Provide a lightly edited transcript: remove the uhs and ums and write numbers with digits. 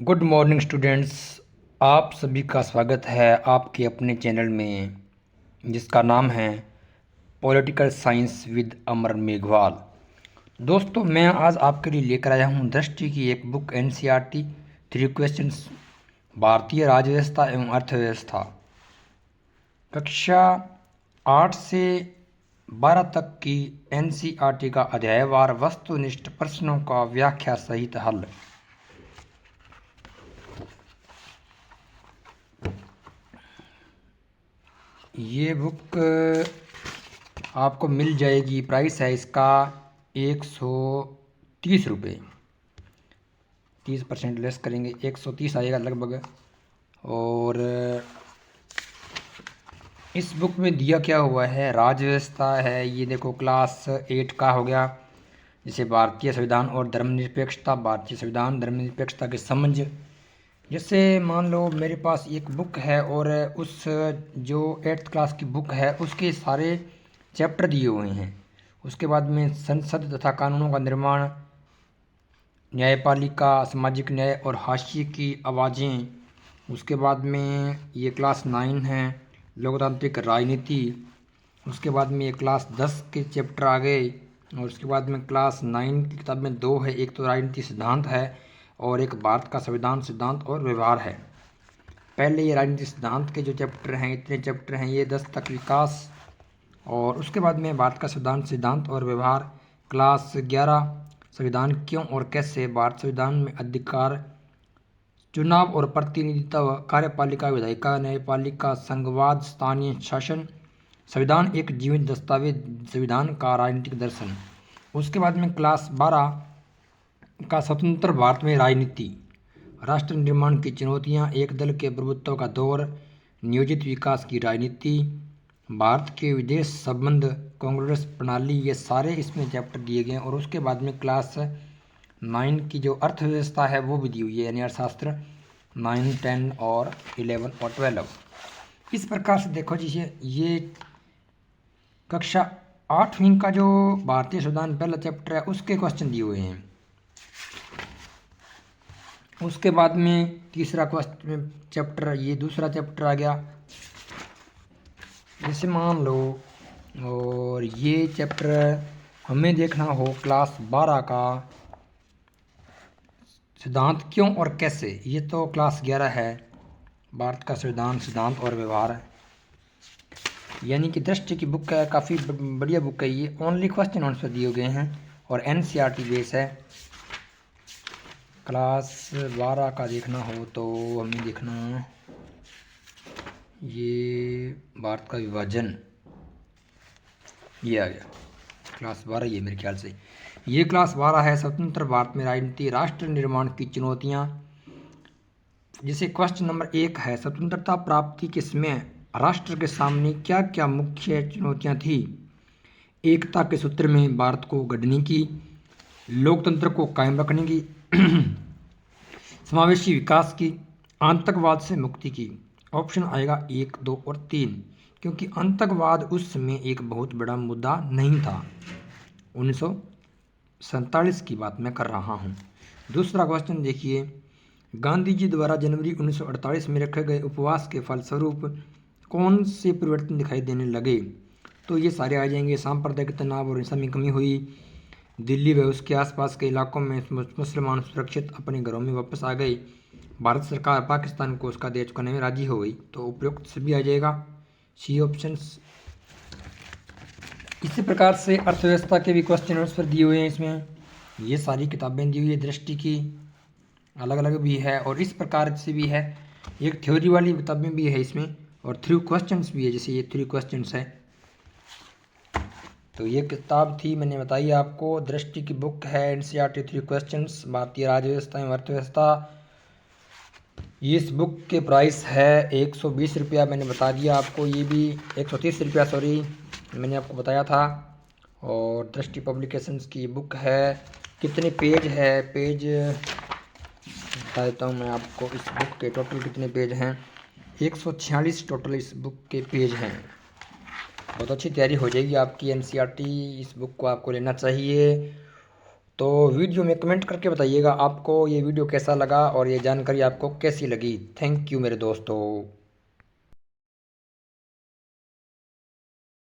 Good morning students. आप सभी का स्वागत है आपके अपने चैनल में जिसका नाम है पॉलिटिकल साइंस विद अमर मेघवाल। दोस्तों, मैं आज आपके लिए लेकर आया हूं दृष्टि की एक बुक एनसीईआरटी 3 क्वेश्चंस भारतीय राज्य व्यवस्था एवं अर्थव्यवस्था कक्षा 8 से 12 तक की एनसीईआरटी का अध्यायवार वस्तुनिष्ठ प्रश्नों का व्याख्या सहित हल। ये बुक आपको मिल जाएगी। प्राइस है इसका 130 रुपये। 30% लेस करेंगे 130 आएगा लगभग। और इस बुक में दिया क्या हुआ है, राज्य व्यवस्था है। ये देखो क्लास 8 का हो गया, जैसे भारतीय संविधान और धर्मनिरपेक्षता। भारतीय संविधान धर्मनिरपेक्षता के समझ। जैसे मान लो मेरे पास एक बुक है और उस जो 8th क्लास की बुक है उसके सारे चैप्टर दिए हुए हैं। उसके बाद में संसद तथा कानूनों का निर्माण, न्यायपालिका, सामाजिक न्याय और हाशिए की आवाज़ें। उसके बाद में ये क्लास 9 है, लोकतांत्रिक राजनीति। उसके बाद में ये क्लास 10 के चैप्टर आ गए। और उसके बाद में क्लास 9 की किताब में 2 है, एक तो राजनीति सिद्धांत है और एक भारत का संविधान सिद्धांत और व्यवहार है। पहले ये राजनीति सिद्धांत के जो चैप्टर हैं, इतने चैप्टर हैं ये 10 तक विकास। और उसके बाद में भारत का संविधान सिद्धांत और व्यवहार क्लास 11, संविधान क्यों और कैसे, भारत संविधान में अधिकार, चुनाव और प्रतिनिधित्व, कार्यपालिका, विधायिका, न्यायपालिका, संघवाद, स्थानीय शासन, संविधान एक जीवित दस्तावेज, संविधान का राजनीतिक दर्शन। उसके बाद में क्लास 12 का स्वतंत्र भारत में राजनीति, राष्ट्र निर्माण की चुनौतियां, एक दल के प्रभुत्व का दौर, नियोजित विकास की राजनीति, भारत के विदेश संबंध, कांग्रेस प्रणाली। ये सारे इसमें चैप्टर दिए गए हैं। और उसके बाद में क्लास 9 की जो अर्थव्यवस्था है वो भी दी हुई है, यानी अर्थशास्त्र 9, 10 और 11 और 12। इस प्रकार से देखो जी, ये कक्षा 8वीं का जो भारतीय संविधान पहला चैप्टर है उसके क्वेश्चन दिए हुए हैं। उसके बाद में तीसरा क्वेश्चन चैप्टर, ये दूसरा चैप्टर आ गया। जैसे मान लो और ये चैप्टर हमें देखना हो क्लास 12 का सिद्धांत क्यों और कैसे, ये तो क्लास 11 है, भारत का संविधान सिद्धांत और व्यवहार। यानी कि दृष्टि की बुक है, काफ़ी बढ़िया बुक है ये। ओनली क्वेश्चन आंसर दिए गए हैं और एनसीईआरटी बेस है। क्लास 12 का देखना हो तो हमें देखना ये भारत का विभाजन, ये आ गया क्लास 12, ये मेरे ख्याल से ये क्लास 12 है। स्वतंत्र भारत में राजनीति, राष्ट्र निर्माण की चुनौतियाँ। जैसे क्वेश्चन नंबर 1 है, स्वतंत्रता प्राप्ति के समय राष्ट्र के सामने क्या क्या मुख्य चुनौतियाँ थी। एकता के सूत्र में भारत को गढ़ने की, लोकतंत्र को कायम रखने की, समावेशी विकास की, आतंकवाद से मुक्ति की। ऑप्शन आएगा 1, 2 और 3, क्योंकि आतंकवाद उस समय एक बहुत बड़ा मुद्दा नहीं था। 1947 की बात मैं कर रहा हूँ। दूसरा क्वेश्चन देखिए, गांधी जी द्वारा जनवरी 1948 में रखे गए उपवास के फलस्वरूप कौन से परिवर्तन दिखाई देने लगे। तो ये सारे आ जाएंगे। सांप्रदायिक तनाव और हिंसा में कमी हुई, दिल्ली व उसके आसपास के इलाकों में मुसलमान सुरक्षित अपने घरों में वापस आ गए, भारत सरकार पाकिस्तान को उसका देश करने में राजी हो गई। तो उपयुक्त सभी आ जाएगा, सी ऑप्शंस। इसी प्रकार से अर्थव्यवस्था के भी क्वेश्चन आंसर दिए हुए हैं इसमें। ये सारी किताबें दी हुई है दृष्टि की, अलग अलग भी है और इस प्रकार से भी है। एक थ्योरी वाली किताबें भी है इसमें और 3 क्वेश्चंस भी है, जैसे ये 3 क्वेश्चंस है। तो ये किताब थी, मैंने बताई आपको, दृष्टि की बुक है एनसीईआरटी 3 क्वेश्चंस भारतीय राज्य व्यवस्था एवं अर्थव्यवस्था। इस बुक के प्राइस है 120 रुपया, मैंने बता दिया आपको। ये भी 130 रुपया, सॉरी, मैंने आपको बताया था। और दृष्टि पब्लिकेशंस की बुक है। कितने पेज है, पेज बता देता हूँ मैं आपको। इस बुक के टोटल कितने पेज हैं, 146 टोटल इस बुक के पेज हैं। बहुत अच्छी तैयारी हो जाएगी आपकी एनसीईआरटी, इस बुक को आपको लेना चाहिए। तो वीडियो में कमेंट करके बताइएगा आपको ये वीडियो कैसा लगा और ये जानकारी आपको कैसी लगी। थैंक यू मेरे दोस्तों।